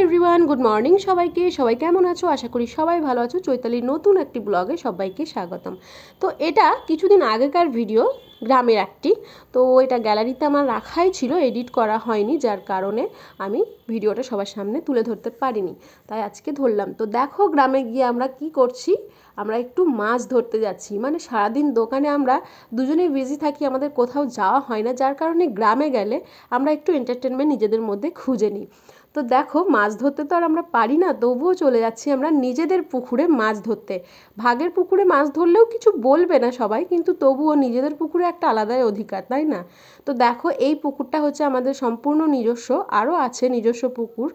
Everyone, good morning সবাইকে। সবাই কেমন আছো? আশা করি সবাই ভালো আছো। চৈতালির নতুন একটি ব্লগে সবাইকে স্বাগতম। তো এটা কিছুদিন আগেকার ভিডিও, গ্রামের একটি। তো এটা গ্যালারিতে আমার রাখাই ছিল, এডিট করা হয়নি, যার কারণে আমি ভিডিওটা সবার সামনে তুলে ধরতে পারিনি, তাই আজকে ধরলাম। তো দেখো গ্রামে গিয়ে আমরা কি করছি। আমরা একটু মাছ ধরতে যাচ্ছি। মানে সারাদিন দোকানে আমরা দুজনেই বিজি থাকি, আমাদের কোথাও যাওয়া হয় না, যার কারণে গ্রামে গেলে আমরা একটু এন্টারটেনমেন্ট নিজেদের মধ্যে খুঁজে নিই। তো দেখো মাছ ধরতে তো আর আমরা পারি না, তবুও চলে যাচ্ছি আমরা নিজেদের পুকুরে মাছ ধরতে। ভাগের পুকুরে মাছ ধরলেও কিছু বলবে না সবাই, কিন্তু তবুও নিজেদের পুকুরে একটা আলাদাই অধিকার, তাই না? তো দেখো এই পুকুরটা হচ্ছে আমাদের সম্পূর্ণ নিজস্ব, আরও আছে নিজস্ব পুকুর,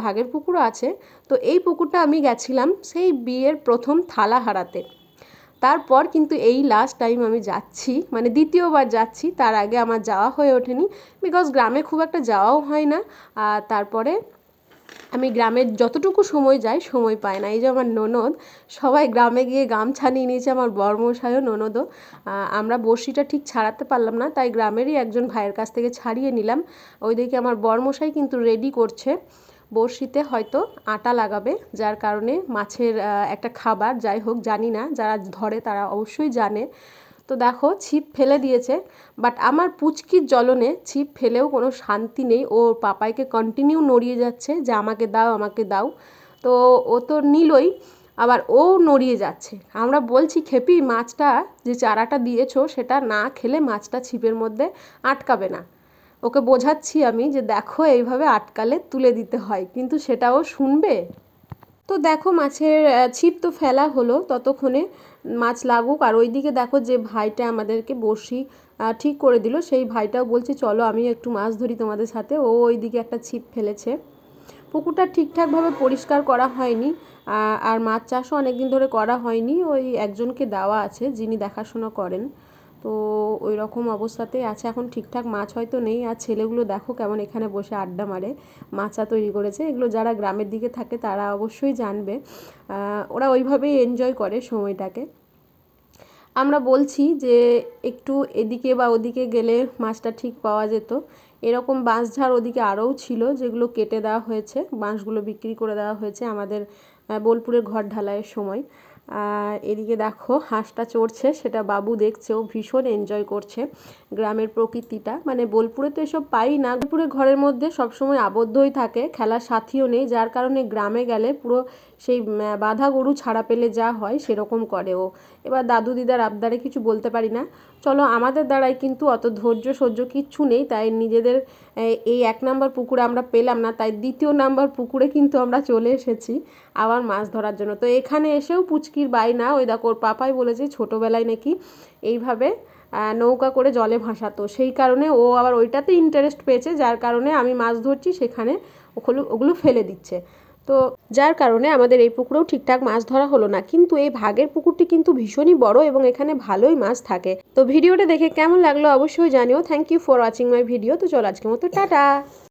ভাগের পুকুরও আছে। তো এই পুকুরটা আমি গেছিলাম সেই বিয়ের প্রথম থালা হারাতে। তারপর কিন্তু এই লাস্ট টাইম আমি যাচ্ছি, মানে দ্বিতীয়বার যাচ্ছি। তার আগে আমার যাওয়া হয়ে ওঠেনি, বিকজ গ্রামে খুব একটা যাওয়াও হয় না। আর তারপরে আমি গ্রামের যতটুকু সময় যাই সময় পাই না। এই যে আমার ননদ, সবাই গ্রামে গিয়ে গামছা নিয়ে নিয়েছে, আমার বরমশাইও ননদও। আমরা বড়শিটা ঠিক ছাড়াতে পারলাম না, তাই গ্রামেরই একজন ভাইয়ের কাছ থেকে ছাড়িয়ে নিলাম। ওইদিকে আমার বরমশাই কিন্তু রেডি করছে, বড়শিতে হয়তো আটা লাগাবে, যার কারণে মাছের একটা খাবার, যাই হোক জানি না, যারা ধরে তারা অবশ্যই জানে। তো দেখো ছিপ ফেলে দিয়েছে, বাট আমার পুচকির জ্বলনে ছিপ ফেলেও কোনো শান্তি নেই। ও পাপাইকে কন্টিনিউ নড়িয়ে যাচ্ছে যে আমাকে দাও আমাকে দাও। তো ও তো নিলই, আবার ও নড়িয়ে যাচ্ছে। আমরা বলছি খেপি, মাছটা যে চারাটা দিয়েছো সেটা না খেলে মাছটা ছিপের মধ্যে আটকাবে না। ওকে বোঝাচ্ছি আমি যে দেখো এইভাবে আটকালে তুলে দিতে হয়, কিন্তু সেটাও শুনবে? তো দেখো মাছের ছিপ তো ফেলা হলো, ততক্ষণে মাছ লাগুক। আর ওইদিকে দেখো যে ভাইটা আমাদেরকে বড়শি ঠিক করে দিল, সেই ভাইটাও বলছে চলো আমি একটু মাছ ধরি তোমাদের সাথে। ও ওইদিকে একটা ছিপ ফেলেছে। পুকুরটা ঠিকঠাকভাবে পরিষ্কার করা হয়নি, আর মাছ চাষও অনেক দিন ধরে করা হয়নি। ওই একজনকে দেওয়া আছে যিনি দেখাশোনা করেন। তো ওই রকম অবস্থাতেই আছে এখন, ঠিকঠাক মাছ হয়তো নেই। আর ছেলেগুলো দেখো কেমন এখানে বসে আড্ডা মারে, মাচা তৈরি করেছে। এগুলো যারা গ্রামের দিকে থাকে তারা অবশ্যই জানবে। ওরা ওইভাবেই এনজয় করে সময়টাকে। আমরা বলছি যে একটু এদিকে বা ওদিকে গেলে মাছটা ঠিক পাওয়া যেত। এরকম বাঁশঝাড় ওদিকে আরও ছিল, যেগুলো কেটে দেওয়া হয়েছে, বাঁশগুলো বিক্রি করে দেওয়া হয়েছে আমাদের বোলপুরের ঘর ঢালাইয়ের সময়। আর এদিকে দেখো হাঁসটা চড়ছে, সেটা বাবু দেখছে, ও ভীষণ এনজয় করছে গ্রামের প্রকৃতিটা। মানে বোলপুরে তো এসব পাই না, বোলপুরে ঘরের মধ্যে সবসময় আবদ্ধই থাকে, খেলার সাথীও নেই, যার কারণে গ্রামে গেলে পুরো সেই বাঁধা গরু ছাড়া পেলে যা হয় সেরকম করে ও। এবার দাদু দিদার আবদারে কিছু বলতে পারি না। চলো আমাদের দ্বারাই কিন্তু অত ধৈর্য সহ্য কিচ্ছু নেই, তাই নিজেদের এই 1 নাম্বার পুকুরে আমরা পেলাম না, তাই 2য় নাম্বার পুকুরে কিন্তু আমরা চলে এসেছি আবার মাছ ধরার জন্য। তো এখানে এসেও পুচকির বায়না, ওই দেখো ওর পাপাই বলেছে ছোটোবেলায় নাকি এইভাবে নৌকা করে জলে ভাসাতো, সেই কারণে ও আবার ওইটাতে ইন্টারেস্ট পেয়েছে, যার কারণে আমি মাছ ধরছি সেখানে ওগুলো ফেলে দিচ্ছে। তো যার কারণে আমাদের এই পুকুরেও ঠিকঠাক মাছ ধরা হলো না। কিন্তু এই ভাগের পুকুরটি কিন্তু ভীষণই বড় এবং এখানে ভালোই মাছ থাকে। তো ভিডিওটা দেখে কেমন লাগলো অবশ্যই জানিও। Thank you for watching my video. তো চলো আজকের মতো টাটা।